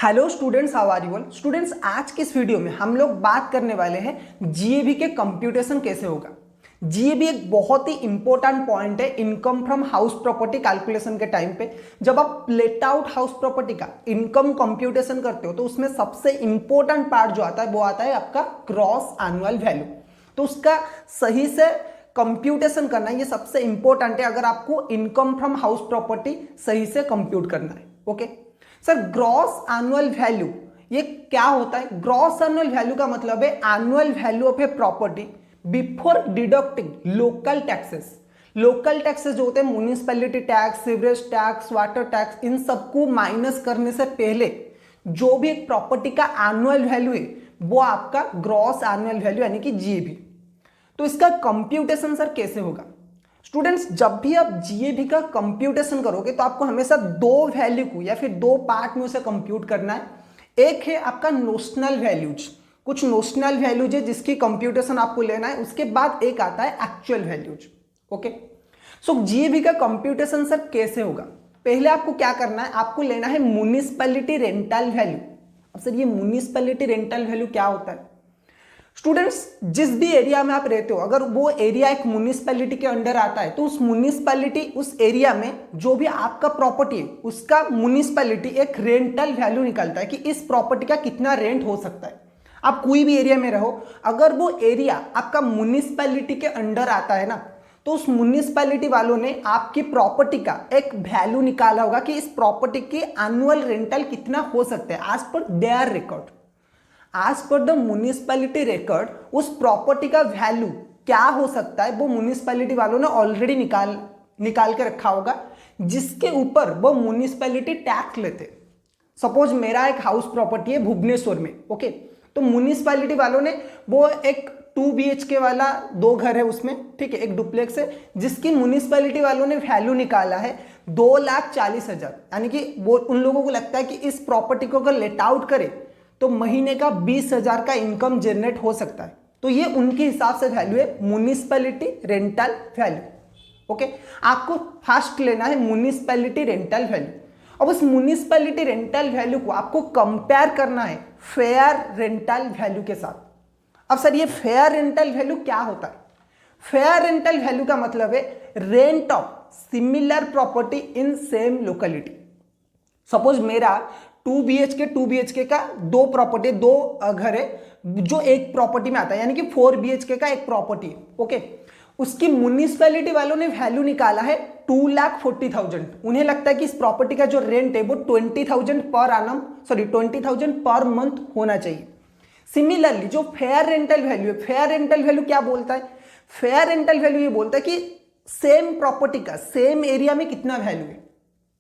Hello students, how are you all. Students, आज के इस वीडियो में हम लोग बात करने वाले हैं जीएबी के कंप्यूटेशन कैसे होगा। जीएबी एक बहुत ही इंपॉर्टेंट पॉइंट है income from house property calculation के टाइम पे। जब आप लेट आउट हाउस प्रॉपर्टी का इनकम कंप्यूटेशन करते हो तो उसमें सबसे इंपॉर्टेंट पार्ट जो आता है वो आता है आपका ग्रॉस एनुअल वैल्यू। तो उसका सही से कंप्यूटेशन करना ये सबसे इंपॉर्टेंट है अगर आपको इनकम फ्रॉम हाउस प्रॉपर्टी सही से कंप्यूट करना है। Okay sir, gross annual value ये क्या होता है? ग्रॉस एनुअल वैल्यू का मतलब है annual value of a property before deducting local taxes. Local taxes जो होते हैं municipality tax, sewerage tax, water tax, इन सबको माइनस करने से पहले जो भी एक प्रॉपर्टी का एनुअल वैल्यू है वो आपका ग्रॉस एनुअल वैल्यू यानी कि जीएबी। तो इसका कंप्यूटेशन सर कैसे होगा? स्टूडेंट्स, जब भी आप जीएबी का कंप्यूटेशन करोगे तो आपको हमेशा दो वैल्यू को या फिर दो पार्ट में उसे कंप्यूट करना है। एक है आपका नोशनल वैल्यूज, कुछ नोशनल वैल्यूज है जिसकी कंप्यूटेशन आपको लेना है। उसके बाद एक आता है एक्चुअल वैल्यूज। ओके, सो जीएबी का कंप्यूटेशन सर कैसे होगा? पहले आपको क्या करना है, आपको लेना है म्युनिसिपैलिटी रेंटल वैल्यू। अब सर ये म्युनिसिपैलिटी रेंटल वैल्यू क्या होता है? स्टूडेंट्स, जिस भी एरिया में आप रहते हो अगर वो एरिया एक म्युनिसिपैलिटी के अंडर आता है तो उस म्युनिसिपैलिटी उस एरिया में जो भी आपका प्रॉपर्टी है उसका म्युनिसिपैलिटी एक रेंटल वैल्यू निकालता है कि इस प्रॉपर्टी का कितना रेंट हो सकता है। आप कोई भी एरिया में रहो, अगर वो एरिया आपका म्युनिसिपैलिटी के अंडर आता है ना तो उस म्युनिसिपैलिटी वालों ने आपकी प्रॉपर्टी का एक वैल्यू निकाला होगा कि इस प्रॉपर्टी की एनुअल रेंटल कितना हो सकता है एज पर देयर रिकॉर्ड। आज पर द म्युनिसिपैलिटी रिकॉर्ड उस प्रॉपर्टी का वैल्यू क्या हो सकता है वो म्युनिसिपैलिटी वालों ने ऑलरेडी निकाल के रखा होगा, जिसके ऊपर वो म्युनिसिपैलिटी टैक्स लेते। सपोज मेरा एक हाउस प्रॉपर्टी है भुवनेश्वर में। ओके, तो म्युनिसिपैलिटी वालों ने वो एक 2 BHK वाला 2 घर है उसमें, ठीक है, एक डुप्लेक्स है जिसकी म्युनिसिपैलिटी वालों ने वैल्यू निकाला है 2,40,000। यानी कि वो उन लोगों को लगता है कि इस प्रॉपर्टी को अगर लेट आउट करे तो महीने का 20,000 का इनकम जनरेट हो सकता है। तो ये उनके हिसाब से वैल्यू है म्युनिसिपैलिटी रेंटल वैल्यू। ओके, आपको फर्स्ट लेना है म्युनिसिपैलिटी रेंटल वैल्यू। अब उस म्युनिसिपैलिटी रेंटल वैल्यू को आपको कंपेयर करना है फेयर रेंटल वैल्यू के साथ। अब सर ये फेयर रेंटल वैल्यू क्या होता है? फेयर रेंटल वैल्यू का मतलब है rent of similar property in same locality. Suppose मेरा 2 BHK का दो प्रॉपर्टी, दो घर है जो एक प्रॉपर्टी में आता है, यानी कि 4 BHK का एक प्रॉपर्टी है। ओके, उसकी म्युनिसिपैलिटी वालों ने वैल्यू निकाला है 2,40,000। उन्हें लगता है कि इस प्रॉपर्टी का जो रेंट है वो 20,000 per annum, sorry 20,000 per month होना चाहिए। सिमिलरली जो फेयर रेंटल वैल्यू है, फेयर रेंटल वैल्यू क्या बोलता है? फेयर रेंटल वैल्यू ये बोलता है कि सेम प्रॉपर्टी का सेम एरिया में कितना वैल्यू है।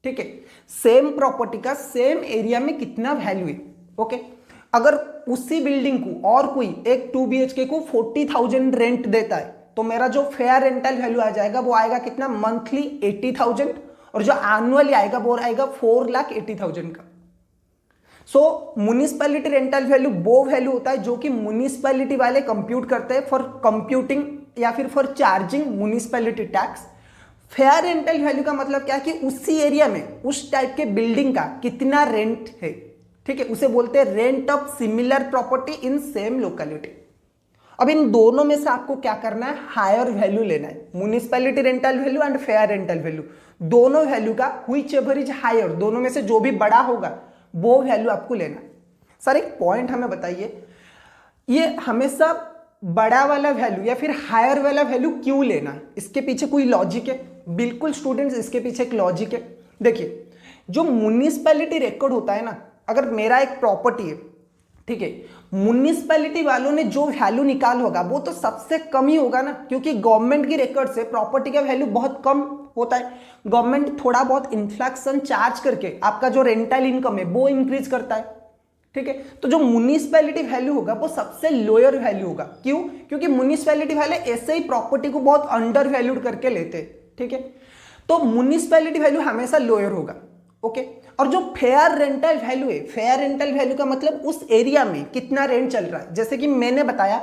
ठीक है, सेम प्रॉपर्टी का सेम एरिया में कितना वैल्यू है। ओके, अगर उसी बिल्डिंग को और कोई एक 2 BHK को 40,000 रेंट देता है तो मेरा जो फेयर रेंटल वैल्यू आ जाएगा वो आएगा कितना? मंथली 80,000, और जो एनुअली आएगा वो आएगा 4,80,000 का। सो म्युनिसिपैलिटी रेंटल वैल्यू वो वैल्यू होता है जो कि म्युनिसिपैलिटी वाले कंप्यूट करते हैं फॉर कंप्यूटिंग या फिर for charging municipality tax. Fair rental value का मतलब क्या है कि उसी एरिया में उस टाइप के बिल्डिंग का कितना रेंट है, ठीक है, उसे बोलते हैं rent of similar property in same locality. अब इन दोनों में से आपको क्या करना है? हायर वैल्यू लेना है, municipality rental value and fair rental value. दोनों वैल्यू का व्हिच एवर इज हायर, दोनों में से जो भी बड़ा होगा वो वैल्यू आपको लेना है। सर एक पॉइंट हमें बताइए, ये हमेशा बड़ा वाला वैल्यू या फिर हायर वाला वैल्यू क्यों लेना है? इसके पीछे कोई लॉजिक है? बिल्कुल स्टूडेंट्स, इसके पीछे एक लॉजिक है। देखिए, जो म्युनिसिपैलिटी रिकॉर्ड होता है ना, अगर मेरा एक प्रॉपर्टी है, ठीक है, म्युनिसिपैलिटी वालों ने जो वैल्यू निकाल होगा वो तो सबसे कम ही होगा ना, क्योंकि गवर्नमेंट की रिकॉर्ड से प्रॉपर्टी का वैल्यू बहुत कम होता है। गवर्नमेंट थोड़ा बहुत इन्फ्लेक्शन चार्ज करके आपका जो रेंटल इनकम है वो इंक्रीज करता है। ठीक है, तो जो म्युनिसिपैलिटी वैल्यू होगा वो सबसे लोअर वैल्यू होगा। क्यों? क्योंकि म्युनिसिपैलिटी वाले ऐसे ही प्रॉपर्टी को बहुत अंडर वैल्यूड करके लेते हैं। ठीक है, तो म्युनिसिपैलिटी वैल्यू हमेशा लोअर होगा। ओके, और जो फेयर रेंटल वैल्यू है, फेयर रेंटल वैल्यू का मतलब उस एरिया में कितना रेंट चल रहा है। जैसे कि मैंने बताया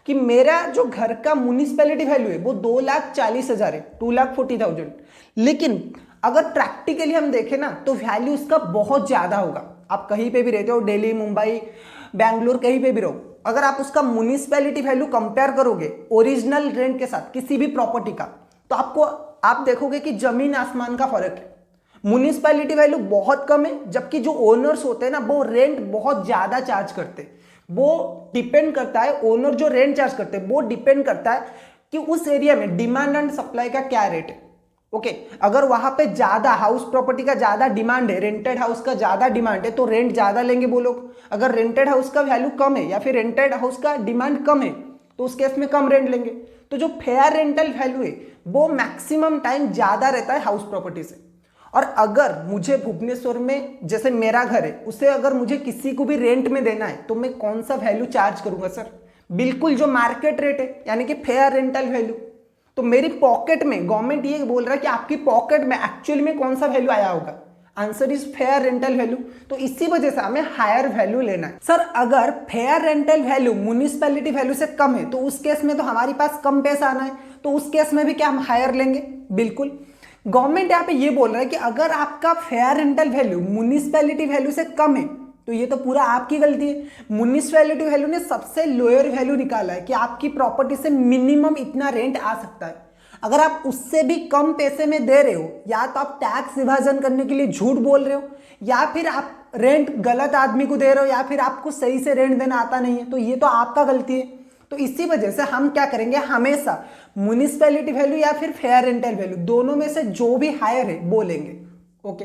कि मेरा जो घर का म्युनिसिपैलिटी वैल्यू है वो 2,40,000 है, 2,40,000, लेकिन अगर प्रैक्टिकली हम देखें ना तो वैल्यू उसका बहुत ज्यादा होगा। आप कहीं पे भी रहते हो, दिल्ली, मुंबई, बैंगलोर, कहीं पे भी रहो, अगर आप उसका म्युनिसिपैलिटी वैल्यू कंपेयर करोगे ओरिजिनल रेंट के साथ किसी भी प्रॉपर्टी का, तो आप देखोगे कि जमीन आसमान का फर्क है। म्युनिसिपैलिटी वैल्यू बहुत कम है, जबकि जो ओनर्स होते हैं ना वो रेंट बहुत ज्यादा चार्ज करते हैं। वो डिपेंड करता है, ओनर जो रेंट चार्ज करते हैं वो डिपेंड करता है कि उस एरिया में डिमांड एंड सप्लाई का क्या रेट है। ओके, अगर वहां पे ज्यादा हाउस प्रॉपर्टी का ज्यादा डिमांड है, रेंटेड हाउस का ज्यादा डिमांड है, तो रेंट ज्यादा लेंगे वो लोग। अगर रेंटेड हाउस का वैल्यू कम है या फिर रेंटेड हाउस का डिमांड कम है, तो उस केस में कम रेंट लेंगे। तो जो फेयर रेंटल वैल्यू है वो मैक्सिमम टाइम ज्यादा रहता है हाउस प्रॉपर्टी से। और अगर मुझे भुवनेश्वर में, जैसे मेरा घर है, उसे अगर मुझे किसी को भी रेंट में देना है, तो मैं कौन सा वैल्यू चार्ज करूंगा सर? बिल्कुल जो मार्केट रेट है, यानी कि फेयर रेंटल वैल्यू। तो मेरी पॉकेट में, गवर्नमेंट ये बोल रहा है कि आपकी पॉकेट में एक्चुअली में कौन सा वैल्यू आया होगा? Answer is fair rental value. तो इसी वजह से हमें हायर वैल्यू लेना है। सर अगर fair rental value municipality value से कम है, तो उस केस में तो हमारे पास कम पैसा आना है, तो उस केस में भी क्या हम हायर लेंगे? बिल्कुल। गवर्नमेंट यहाँ पे ये बोल रहा है कि अगर आपका fair rental value municipality value से कम है, तो ये तो पूरा आपकी गलती है। म्युनिसिपैलिटी वैल्यू ने सबसे लोअर वैल्यू निकाला है कि आपकी प्रॉपर्टी से मिनिमम इतना रेंट आ सकता है। अगर आप उससे भी कम पैसे में दे रहे हो, या तो आप टैक्स विभाजन करने के लिए झूठ बोल रहे हो, या फिर आप रेंट गलत आदमी को दे रहे हो, या फिर आपको सही से रेंट देना आता नहीं है, तो ये तो आपका गलती है। तो इसी वजह से हम क्या करेंगे, हमेशा म्युनिसिपैलिटी वैल्यू या फिर फेयर रेंटल वैल्यू, दोनों में से जो भी हायर है वो लेंगे। ओके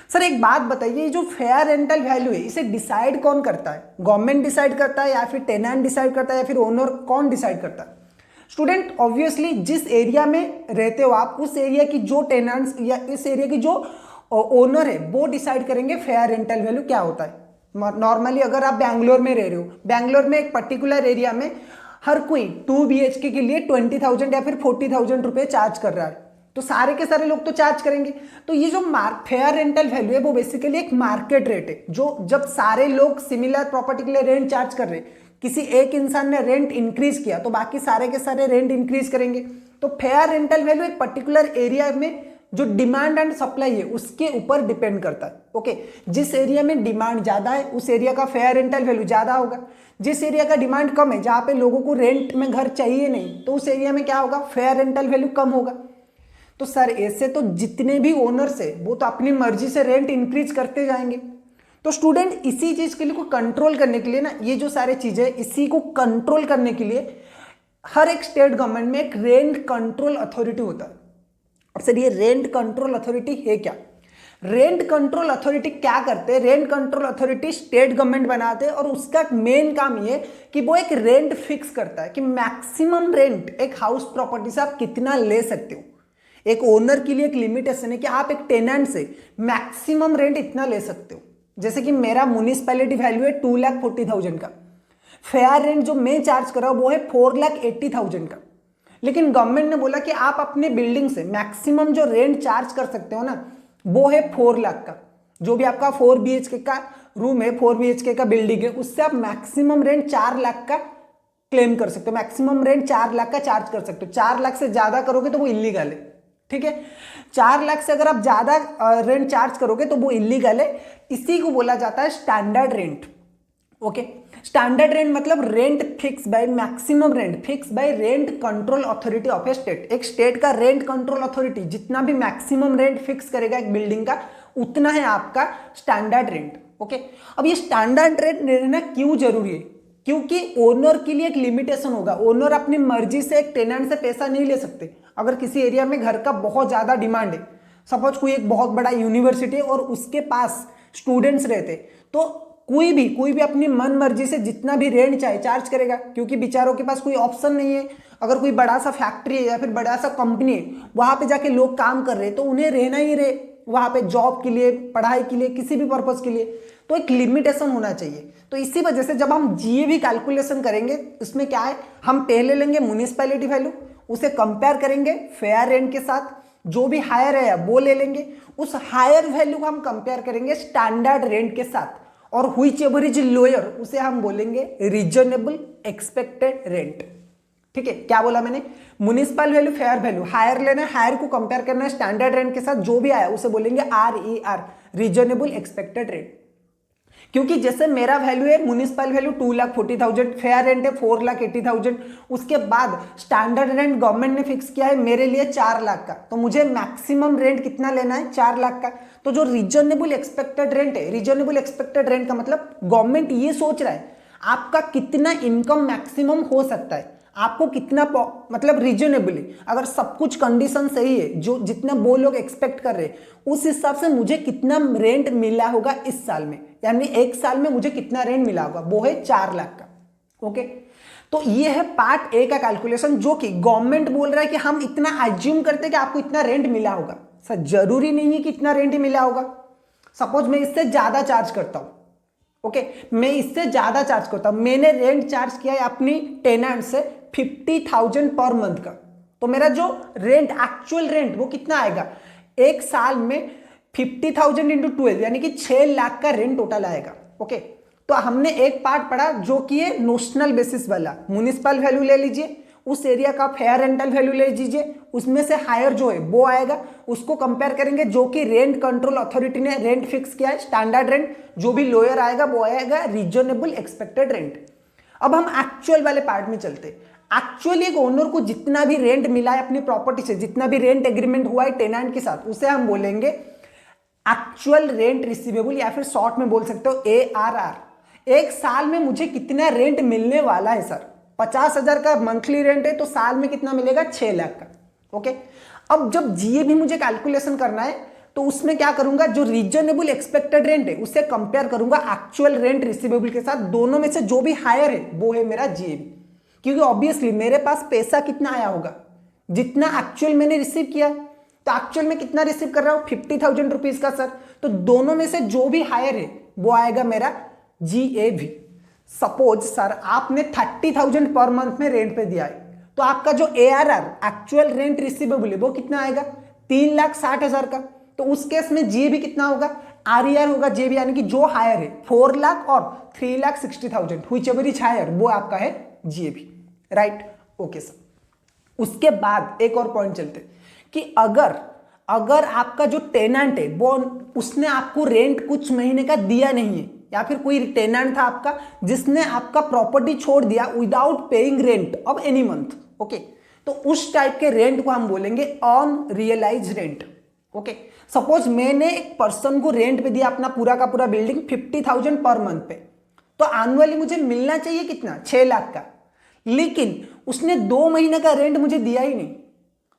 सर, एक बात बताइए, जो फेयर रेंटल वैल्यू है इसे डिसाइड कौन करता है? गवर्नमेंट डिसाइड करता है, या फिर टेनेंट डिसाइड करता है, या फिर ओनर? कौन डिसाइड करता है? स्टूडेंट, ऑब्वियसली जिस एरिया में रहते हो आप, उस एरिया की जो टेनेंट्स या इस एरिया की जो ओनर है वो डिसाइड करेंगे फेयर रेंटल वैल्यू क्या होता है। नॉर्मली अगर आप बैंगलोर में रह रहे हो, बैंगलोर में एक पर्टिकुलर एरिया में हर कोई 2 BHK के लिए 20,000 या फिर 40,000 रुपए चार्ज कर रहा है, तो सारे के सारे लोग तो चार्ज करेंगे। तो ये जो फेयर रेंटल वैल्यू है वो बेसिकली एक मार्केट रेट है, जो जब सारे लोग सिमिलर प्रॉपर्टी के लिए रेंट चार्ज कर रहे हैं, किसी एक इंसान ने रेंट इंक्रीज किया तो बाकी सारे के सारे रेंट इंक्रीज करेंगे। तो फेयर रेंटल वैल्यू एक पर्टिकुलर एरिया में जो डिमांड एंड सप्लाई है उसके ऊपर डिपेंड करता है। ओके, जिस एरिया में डिमांड ज्यादा है उस एरिया का फेयर रेंटल वैल्यू ज्यादा होगा। जिस एरिया का डिमांड कम है, जहां पे लोगों को रेंट में घर चाहिए नहीं, तो उस एरिया में क्या होगा, फेयर रेंटल वैल्यू कम होगा। तो सर ऐसे तो जितने भी ओनर्स है वो तो अपनी मर्जी से रेंट इंक्रीज करते जाएंगे। तो स्टूडेंट, इसी चीज के लिए को कंट्रोल करने के लिए ना, ये जो सारे चीजें, इसी को कंट्रोल करने के लिए हर एक स्टेट गवर्नमेंट में एक रेंट कंट्रोल अथॉरिटी होता है। और सर ये रेंट कंट्रोल अथॉरिटी है क्या? रेंट कंट्रोल अथॉरिटी क्या करते हैं? Rent control authority state government बनाते हैं, और उसका मेन काम ये कि वो एक रेंट फिक्स करता है कि मैक्सिमम रेंट एक हाउस प्रॉपर्टी से आप कितना ले सकते हो। एक ओनर के लिए एक लिमिटेशन है कि आप एक टेनेंट से मैक्सिमम रेंट इतना ले सकते हो। जैसे कि मेरा म्युनिसिपैलिटी वैल्यू है 2,40,000 का, फेयर रेंट जो मैं चार्ज कर रहा हूं वो है 4,80,000 का। लेकिन गवर्नमेंट ने बोला कि आप अपने बिल्डिंग से मैक्सिमम जो रेंट चार्ज कर सकते हो ना, वो है 4 लाख का। जो भी आपका 4 BHK का रूम है, 4 BHK का बिल्डिंग है, उससे आप मैक्सिमम रेंट 4 लाख का क्लेम कर सकते हो, मैक्सिमम रेंट 4 लाख का चार्ज कर सकते हो। 4 लाख से ज्यादा करोगे तो वो इलीगल है। ठीक है, 4 लाख से अगर आप ज्यादा रेंट चार्ज करोगे तो वो इलीगल है। इसी को बोला जाता है standard rent. Okay, standard rent मतलब rent fix by, maximum rent fix by rent control authority of a state. एक स्टेट का रेंट कंट्रोल अथॉरिटी जितना भी मैक्सिमम रेंट फिक्स करेगा एक बिल्डिंग का, उतना है आपका स्टैंडर्ड रेंट। ओके, अब ये स्टैंडर्ड रेंट रहना क्यों जरूरी है? क्योंकि ओनर के लिए एक लिमिटेशन होगा। ओनर अपनी मर्जी से एक टेनेंट से पैसा नहीं ले सकते। अगर किसी एरिया में घर का बहुत ज्यादा डिमांड है, सपोज कोई एक बहुत बड़ा यूनिवर्सिटी है और उसके पास स्टूडेंट्स रहते, तो कोई भी अपनी मन मर्जी से जितना भी रेंट चाहे चार्ज करेगा, क्योंकि बेचारों के पास कोई ऑप्शन नहीं है। अगर कोई बड़ा सा फैक्ट्री है या फिर बड़ा सा कंपनी है, वहां पे जाके लोग काम कर रहे हैं, तो उन्हें रहना ही रहे वहां पे, जॉब के लिए, पढ़ाई के लिए, किसी भी पर्पज के लिए, तो एक लिमिटेशन होना चाहिए। तो इसी वजह से जब हम जीएवी कैलकुलेशन करेंगे, इसमें क्या है, हम पहले लेंगे म्युनिसिपैलिटी वैल्यू, उसे कंपेयर करेंगे फेयर रेंट के साथ, जो भी हायर है वो ले लेंगे, उस हायर वैल्यू को हम कंपेयर करेंगे स्टैंडर्ड रेंट के साथ, और व्हिच एवर इज लोअर उसे हम बोलेंगे रीजनेबल एक्सपेक्टेड रेंट। ठीक है, क्या बोला मैंने? Municipal value, fair value, higher लेना है, हायर को कंपेयर करना है स्टैंडर्ड रेंट के साथ, जो भी आया उसे बोलेंगे RER, रीजनेबल एक्सपेक्टेड रेंट। क्योंकि जैसे मेरा वैल्यू है म्युनिसिपल वैल्यू 2,40,000, फेयर रेंट है 4,80,000, उसके बाद स्टैंडर्ड रेंट गवर्नमेंट ने फिक्स किया है मेरे लिए 4 लाख का, तो मुझे मैक्सिमम रेंट कितना लेना है 4 लाख का। तो जो रीजनेबल एक्सपेक्टेड रेंट है, रीजनेबल एक्सपेक्टेड रेंट का मतलब गवर्नमेंट ये सोच रहा है आपका कितना इनकम मैक्सिमम हो सकता है, आपको कितना मतलब रीजनेबली, अगर सब कुछ कंडीशन सही है जो जितना वो लोग एक्सपेक्ट कर रहे हैं उस हिसाब से मुझे कितना रेंट मिला होगा इस साल में, यानी एक साल में मुझे कितना रेंट मिला होगा, वो है 4 लाख का। ओके, तो ये है पार्ट ए का कैलकुलेशन, जो कि गवर्नमेंट बोल रहा है कि हम इतना एज्यूम करते हैं कि आपको इतना रेंट मिला होगा। सर जरूरी नहीं है कि इतना रेंट ही मिला होगा। सपोज मैं इससे ज्यादा चार्ज करता हूं, ओके, मैं इससे ज्यादा चार्ज करता हूं, मैंने रेंट चार्ज किया है अपनी टेनेंट से 50,000 पर मंथ का, तो मेरा जो रेंट एक्चुअल रेंट वो कितना आएगा एक साल में 50,000 इंटू 12 यानी कि 6 लाख का रेंट टोटल आएगा। ओके, तो हमने एक पार्ट पढ़ा जो कि है नोशनल बेसिस वाला, म्युनिसिपल वैल्यू ले लीजिए, उस एरिया का फेयर रेंटल वैल्यू ले लीजिए, उसमें से हायर जो है वो आएगा, उसको कंपेयर करेंगे जो कि रेंट कंट्रोल अथॉरिटी ने रेंट फिक्स किया है स्टैंडर्ड रेंट, जो भी लोअर आएगा वो आएगा रीजनेबल एक्सपेक्टेड रेंट। अब हम एक्चुअल वाले पार्ट में चलते हैं। एक्चुअली एक ओनर को जितना भी रेंट मिला है अपनी प्रॉपर्टी से, जितना भी रेंट एग्रीमेंट हुआ है टेनेंट के साथ, उसे हम बोलेंगे एक्चुअल रेंट रिसीवेबल, या फिर शॉर्ट में बोल सकते हो ARR। एक साल में मुझे कितना रेंट मिलने वाला है सर, 50,000 का मंथली रेंट है तो साल में कितना मिलेगा 6 लाख का। ओके, अब जब जीए भी मुझे कैलकुलेशन करना है तो उसमें क्या करूंगा, जो रीजनेबल एक्सपेक्टेड रेंट है उससे कंपेयर करूंगा एक्चुअल रेंट रिसीवेबल के साथ, दोनों में से जो भी हायर है वो है मेरा जीएबी। क्योंकि ऑब्वियसली मेरे पास पैसा कितना आया होगा, जितना एक्चुअल मैंने रिसीव किया, तो एक्चुअल में कितना रिसीव कर रहा हूं 50,000 रुपीज का सर, तो दोनों में से जो भी हायर है वो आएगा मेरा जीएबी। सपोज सर आपने 30,000 पर मंथ में रेंट पे दिया है, तो आपका जो ARR एक्चुअल रेंट रिसीवेबल है वो कितना आएगा 3,60,000 का। तो उस केस में जीएबी कितना होगा, RER होगा जीएबी, यानी कि जो हायर है 4 लाख और 3,60,000 व्हिच एवर इज हायर, वो आपका है जीएबी। Right, okay sir. उसके बाद एक और पॉइंट चलते कि अगर आपका जो टेनेंट है वो उसने आपको रेंट कुछ महीने का दिया नहीं है, या फिर कोई टेनेंट था आपका जिसने आपका प्रॉपर्टी छोड़ दिया without paying rent of any month, okay, तो उस टाइप के रेंट को हम बोलेंगे unrealised rent. Okay, suppose मैंने एक पर्सन को रेंट पे दिया अपना पूरा का पूरा बिल्डिंग 50,000 पर मंथ पे, तो एनुअली मुझे मिलना चाहिए कितना 6 लाख का, लेकिन उसने 2 महीने का रेंट मुझे दिया ही नहीं,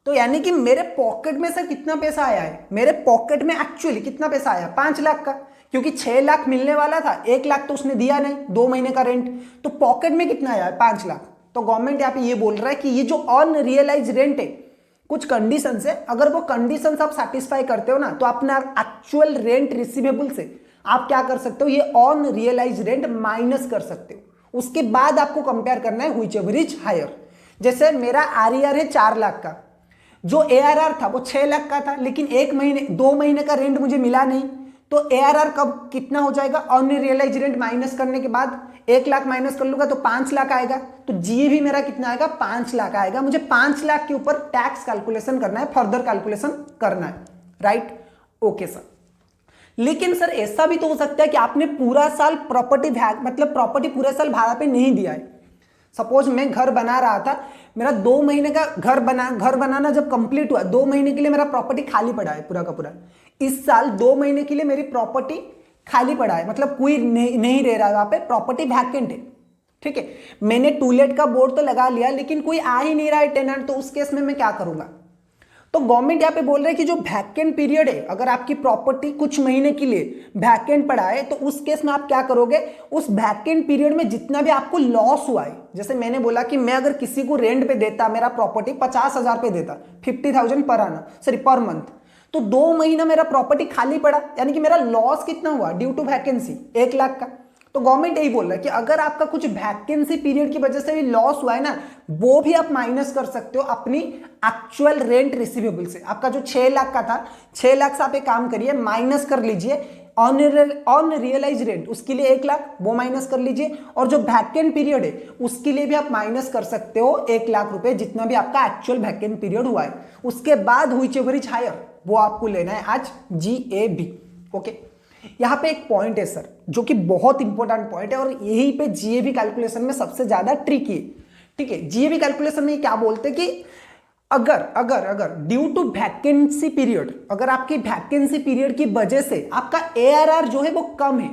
तो यानी कि मेरे पॉकेट में सर कितना पैसा आया है, मेरे पॉकेट में एक्चुअली कितना पैसा आया 5 लाख का, क्योंकि 6 लाख मिलने वाला था, 1 लाख तो उसने दिया नहीं 2 महीने का रेंट, तो पॉकेट में कितना आया है 5 लाख। तो गवर्नमेंट यहाँ पे ये बोल रहा है कि ये जो अनरियलाइज रेंट है कुछ कंडीशन है, अगर वो कंडीशन आप सेटिस्फाई करते हो ना, तो अपना एक्चुअल रेंट रिसीवेबल से आप क्या कर सकते हो, ये ऑन रियलाइज रेंट माइनस कर सकते हो। उसके बाद आपको कंपेयर करना है व्हिच एवर इज हायर। जैसे मेरा RER है 4 लाख का, जो ARR था वो 6 लाख का था, लेकिन 2 महीने का रेंट मुझे मिला नहीं, तो ARR कब कितना हो जाएगा, अनरियलाइज रेंट माइनस करने के बाद 1 लाख माइनस कर लूंगा तो 5 लाख आएगा, तो जीए भी मेरा कितना आएगा 5 लाख आएगा। मुझे 5 लाख के ऊपर टैक्स कैलकुलेशन करना है, फर्दर कैलकुलेशन करना है। Right, okay sir. लेकिन सर ऐसा भी तो हो सकता है कि आपने पूरा साल प्रॉपर्टी पूरा साल भाड़ा पे नहीं दिया है। सपोज मैं घर बना रहा था, मेरा 2 महीने का घर बनाना जब कंप्लीट हुआ, 2 महीने के लिए मेरा प्रॉपर्टी खाली पड़ा है पूरा का पूरा। इस साल 2 महीने के लिए मेरी प्रॉपर्टी खाली पड़ा है, मतलब कोई नहीं रह रहा है वहां पे, प्रॉपर्टी वैकेंट है। ठीक है, मैंने टूलेट का बोर्ड तो लगा लिया, लेकिन कोई आ ही नहीं रहा है टेनेंट, तो उस केस में मैं क्या करूंगा, तो गवर्नमेंट यहाँ पे बोल रहा है कि जो वैकेंट पीरियड है, अगर आपकी प्रॉपर्टी कुछ महीने के लिए वैकेंट पड़ा है, तो उस केस में आप क्या करोगे, उस वैकेंट पीरियड में जितना भी आपको लॉस हुआ है, जैसे मैंने बोला कि मैं अगर किसी को रेंट पे देता, मेरा प्रॉपर्टी 50,000 पे देता, 50,000 पर मंथ, तो 2 महीना मेरा प्रॉपर्टी खाली पड़ा, यानी कि मेरा लॉस कितना हुआ ड्यू टू वैकेंसी 1 लाख का। तो गवर्नमेंट यही बोल रहा है कि अगर आपका कुछ वैकेंसी पीरियड की वजह से भी लॉस हुआ है ना, वो भी आप माइनस कर सकते हो अपनी एक्चुअल रेंट रिसीवेबल से। आपका जो 6 लाख का था, 6 लाख से आप एक काम करिए, माइनस कर लीजिए ऑन रियलाइज रेंट, उसके लिए 1 लाख वो माइनस कर लीजिए, और जो वैकेंट पीरियड है उसके लिए भी आप माइनस कर सकते हो 1 लाख रुपए, जितना भी आपका एक्चुअल वैकेंट पीरियड हुआ है। उसके बाद व्हिच एवर इज हायर वो आपको लेना है आज GAB। ओके, यहाँ पे एक पॉइंट है सर जो कि बहुत इंपॉर्टेंट पॉइंट है और यहीं पे जीएबी कैलकुलेशन में सबसे ज्यादा ट्रिकी है। ठीक है, जीएबी कैलकुलेशन में क्या बोलते हैं कि अगर अगर अगर ड्यू टू वैकेंसी पीरियड, अगर आपकी वैकेंसी पीरियड की वजह से आपका एआरआर जो है वो कम है,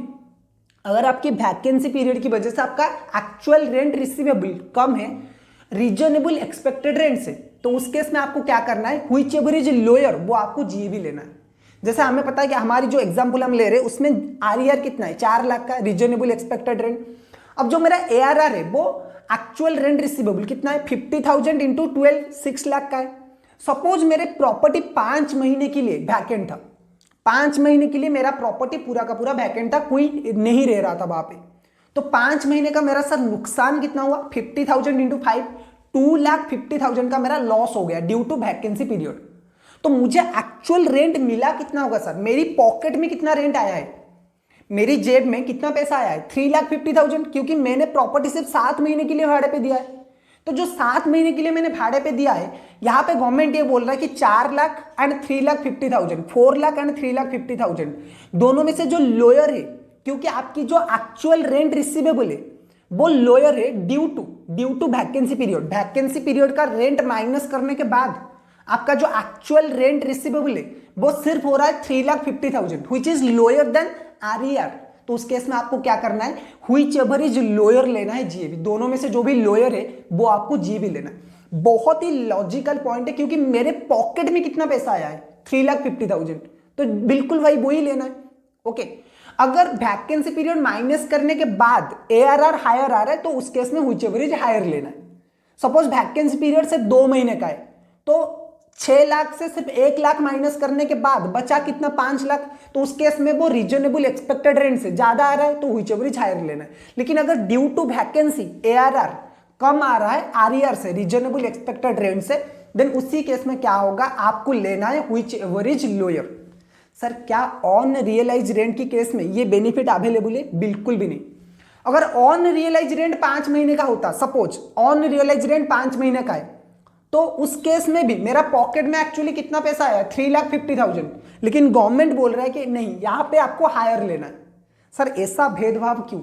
अगर आपकी वैकेंसी पीरियड की वजह से आपका एक्चुअल रेंट रिसीवेबल कम है रीजनेबल एक्सपेक्टेड रेंट से, तो उस केस में आपको क्या करना है, व्हिच एवर इज लोअर, वो आपको जीएबी लेना है। जैसे हमें पता है कि हमारी जो एग्जांपल हम ले रहे हैं उसमें आरईआर कितना है, 4 लाख का रीजनेबल एक्सपेक्टेड रेंट। अब जो मेरा एआरआर है वो एक्चुअल रेंट रिसीवेबल कितना है, 50,000 इंटू 12, 6 लाख का है। सपोज मेरे प्रॉपर्टी 5 महीने के लिए वैकेंट था, 5 महीने के लिए मेरा प्रॉपर्टी पूरा का पूरा वैकेंट था, कोई नहीं रह रहा था वहां पे। तो 5 महीने का मेरा सर नुकसान कितना हुआ, 50,000 इंटू 5, 2,50,000 का मेरा लॉस हो गया ड्यू टू वैकेंसी पीरियड। तो मुझे एक्चुअल रेंट मिला कितना होगा सर, मेरी पॉकेट में कितना रेंट आया है, मेरी जेब में कितना पैसा आया है, 3,50,000, क्योंकि मैंने प्रॉपर्टी सिर्फ 7 महीने के लिए भाड़े पे दिया है। तो जो 7 महीने के लिए मैंने भाड़े पे दिया है, यहां पे गवर्नमेंट ये बोल रहा है कि 4 लाख एंड 3,50,000, 4 लाख एंड 3,50,000 दोनों में से जो लोअर है, क्योंकि आपकी जो एक्चुअल रेंट रिसीवेबल है वो लोअर है due to vacancy period. Vacancy period का रेंट माइनस करने के बाद आपका जो एक्चुअल रेंट रिसीवेबल है वो सिर्फ हो रहा है 3,50,000 which is lower than RER. तो उस केस में आपको क्या करना है, व्हिच एवर इज लोअर लेना है जीएबी, दोनों में से जो भी लोअर है वो आपको जीएबी लेना है। बहुत ही लॉजिकल पॉइंट है, क्योंकि मेरे पॉकेट में कितना पैसा आया है, 3,50,000, तो बिल्कुल भाई वही लेना है। ओके, अगर वैकेंसी पीरियड माइनस करने के बाद एआरआर हायर आ रहा है तो उस केस में व्हिच एवर इज हायर लेना है। सपोज वैकेंसी पीरियड से 2 महीने का है, तो 6 लाख से सिर्फ 1 लाख माइनस करने के बाद बचा कितना, 5 लाख, तो उस केस में वो रीजनेबल एक्सपेक्टेड रेंट से ज्यादा आ रहा है तो व्हिच एवर इज हायर लेना है। लेकिन अगर ड्यू टू वैकेंसी एआरआर कम आ रहा है आरईआर से, रीजनेबल एक्सपेक्टेड रेंट से, देन उसी केस में क्या होगा, आपको लेना है which ever is lower. Sir क्या ऑन रियलाइज रेंट की केस में ये बेनिफिट अवेलेबल है, बिल्कुल भी नहीं। अगर ऑन रियलाइज रेंट 5 महीने का होता, सपोज ऑन रियलाइज रेंट 5 महीने का है, तो उस केस में भी मेरा पॉकेट में एक्चुअली कितना पैसा आया, 3,50,000, लेकिन गवर्नमेंट बोल रहा है कि नहीं यहां पे आपको हायर लेना है। सर ऐसा भेदभाव क्यों,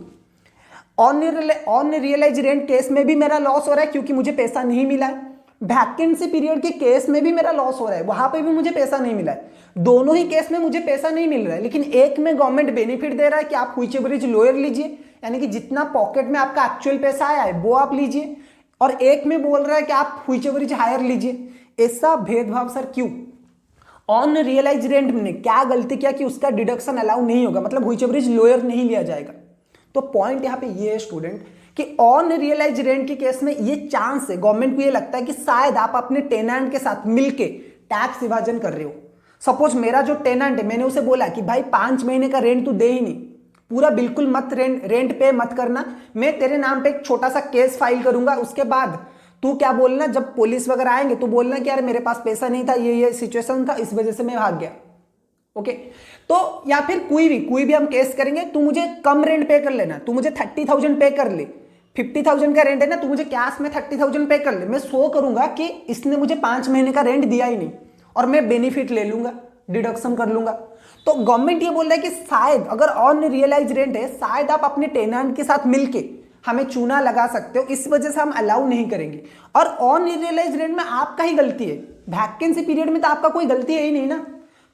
ऑन रियलाइज रेंट केस में भी मेरा लॉस हो रहा है क्योंकि मुझे पैसा नहीं मिला है, वैकेंसी पीरियड के केस में भी मेरा लॉस हो रहा है, वहां पे भी मुझे पैसा नहीं मिला है, दोनों ही केस में मुझे पैसा नहीं मिल रहा है। लेकिन एक में गवर्नमेंट बेनिफिट दे रहा है कि आप व्हिच एवर इज लोअर लीजिए, यानी कि जितना पॉकेट में आपका एक्चुअल पैसा आया है वो आप लीजिए, और एक में बोल रहा है कि आप व्हिच एवर इज हायर लीजिए। ऐसा भेदभाव सर क्यों, ऑन रियलाइज रेंट ने क्या गलती किया कि उसका डिडक्शन अलाउ नहीं होगा, मतलब व्हिच एवर इज लोअर नहीं लिया जाएगा। तो पॉइंट यहां पे ये है स्टूडेंट कि ऑन रियलाइज रेंट के केस में ये चांस है, गवर्नमेंट को ये लगता है कि शायद आप अपने टेनेंट के साथ मिलके टैक्स विभाजन कर रहे हो। सपोज मेरा जो टेनेंट है, मैंने उसे बोला कि भाई 5 महीने का रेंट तू दे ही नहीं, पूरा बिल्कुल मत रेंट पे मत करना, मैं तेरे नाम पे एक छोटा सा केस फाइल करूंगा, उसके बाद तू क्या बोलना, जब पुलिस वगैरह आएंगे तो बोलना कि यार मेरे पास पैसा नहीं था, ये सिचुएशन था, इस वजह से मैं भाग गया। ओके, तो या फिर कोई भी हम केस करेंगे, तू मुझे कम रेंट पे कर लेना, तू मुझे 30,000 पे कर ले, 50,000 का रेंट है ना, तू मुझे कैश में 30,000 पे कर ले, मैं शो करूंगा कि इसने मुझे 5 महीने का रेंट दिया ही नहीं, और मैं बेनिफिट ले लूंगा, डिडक्शन कर लूंगा। तो गवर्नमेंट ये बोल रहा है कि शायद अगर ऑन रियलाइज रेंट है, शायद आप अपने टेनेंट के साथ मिलके हमें चूना लगा सकते हो, इस वजह से हम अलाउ नहीं करेंगे। और ऑन रियलाइज रेंट में आपका ही गलती है, वैकेंसी पीरियड में तो आपका कोई गलती है ही नहीं ना,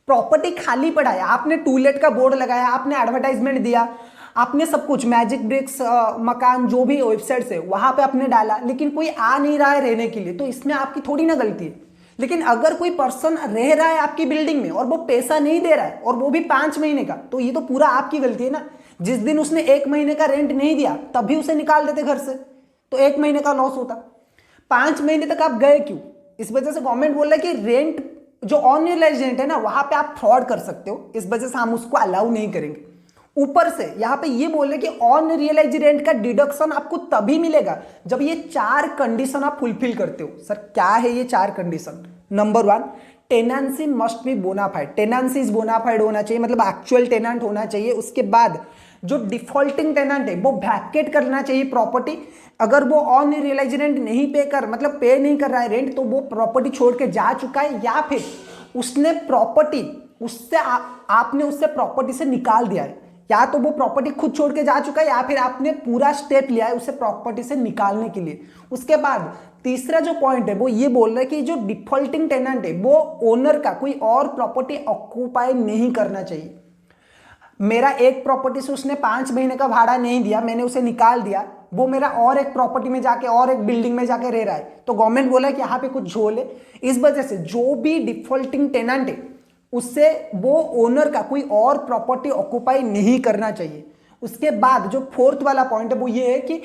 प्रॉपर्टी खाली पड़ा है, आपने टूलेट का बोर्ड लगाया, आपने एडवर्टाइजमेंट दिया, आपने सब कुछ मैजिक ब्रिक्स मकान जो भी वेबसाइट है वहां पे आपने डाला, लेकिन कोई आ नहीं रहा है रहने के लिए, तो इसमें आपकी थोड़ी ना गलती है। लेकिन अगर कोई पर्सन रह रहा है आपकी बिल्डिंग में और वो पैसा नहीं दे रहा है, और वो भी 5 महीने का, तो ये तो पूरा आपकी गलती है ना। जिस दिन उसने 1 महीने का रेंट नहीं दिया तभी उसे निकाल देते घर से, तो 1 महीने का लॉस होता। 5 महीने तक आप गए क्यों, इस वजह से गवर्नमेंट बोल रहा है कि रेंट जो अनरियलाइज्ड रेंट है ना, वहां पे आप फ्रॉड कर सकते हो, इस वजह से हम उसको अलाउ नहीं करेंगे। ऊपर से यहाँ पे ये बोल रहे कि ऑन रियलाइज रेंट का डिडक्शन आपको तभी मिलेगा जब ये 4 कंडीशन आप फुलफिल करते हो। सर क्या है ये 4 condition? Number 1, tenancy must be bona fide, tenancy is bona fide होना चाहिए, मतलब एक्चुअल टेनेंट होना चाहिए। उसके बाद जो डिफॉल्टिंग टेनेंट है वो वैकेट करना चाहिए प्रॉपर्टी। अगर वो ऑन रियलाइज रेंट नहीं पे कर, मतलब पे नहीं कर रहा है रेंट, तो वो प्रॉपर्टी छोड़ के जा चुका है, या फिर उसने प्रॉपर्टी उससे आपने उससे प्रॉपर्टी से निकाल दिया है, या तो वो प्रॉपर्टी खुद छोड़ के जा चुका है या फिर आपने पूरा स्टेप लिया है उसे प्रॉपर्टी से निकालने के लिए। उसके बाद तीसरा जो पॉइंट है वो ये बोल रहा है कि जो डिफॉल्टिंग टेनेंट है वो ओनर का कोई और प्रॉपर्टी ऑक्यूपाई नहीं करना चाहिए। मेरा एक प्रॉपर्टी से उसने 5 महीने का भाड़ा नहीं दिया, मैंने उसे निकाल दिया, वो मेरा और एक प्रॉपर्टी में जाके और एक बिल्डिंग में जाके रह रहा है, तो गवर्नमेंट बोला कि यहाँ पे कुछ झोल है। इस वजह से जो भी डिफॉल्टिंग टेनेंट है उससे वो ओनर का कोई और प्रॉपर्टी ऑक्यूपाई नहीं करना चाहिए। उसके बाद जो फोर्थ वाला पॉइंट है वो ये है कि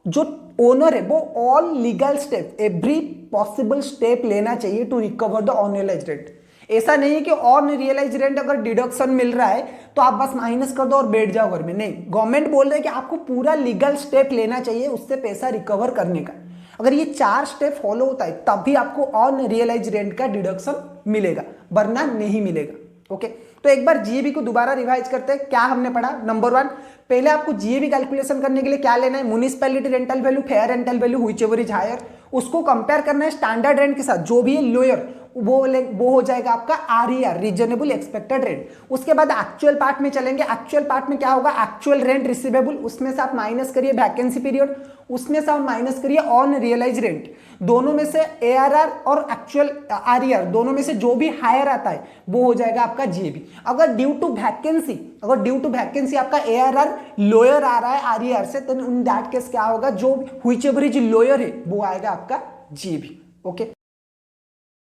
जो ओनर है वो all legal step, every possible step लेना चाहिए to recover the unrealised rent. ऐसा नहीं है कि अनरियलाइज्ड रेंट अगर डिडक्शन मिल रहा है तो आप बस माइनस कर दो और बैठ जाओ घर में, नहीं, गवर्नमेंट बोल रहे हैं कि आपको पूरा लीगल स्टेप लेना चाहिए उससे पैसा रिकवर करने का। अगर ये 4 स्टेप फॉलो होता है तभी आपको अनरियलाइज्ड रेंट का डिडक्शन मिलेगा, वरना नहीं मिलेगा। ओके, तो एक बार जीएबी को दोबारा रिवाइज करते हैं। क्या हमने पढ़ा? नंबर 1, पहले आपको जीएबी कैलकुलेशन करने के लिए क्या लेना है? Municipality rental value, fair rental value, whichever is higher, उसको कंपेयर करना है स्टैंडर्ड रेंट के साथ, जो भी है लोअर वो हो जाएगा आपका आरईआर, रीजनेबल एक्सपेक्टेड रेंट। उसके बाद एक्चुअल पार्ट में चलेंगे। एक्चुअल पार्ट में क्या होगा? एक्चुअल रेंट रिसीवेबल, उसमें से आप माइनस करिए वैकेंसी पीरियड, उसमें से आप माइनस करिए ऑन रियलाइज रेंट। दोनों में से एआरआर और एक्चुअल आरईआर दोनों में से जो भी हायर आता है वो हो जाएगा आपका जीएबी। अगर ड्यू टू वैकेंसी आपका एआरआर लोअर आ रहा है आरईआर से, तो इन दैट केस क्या होगा? जो व्हिचएवर इज लोअर है वो आएगा आपका जीएबी। ओके।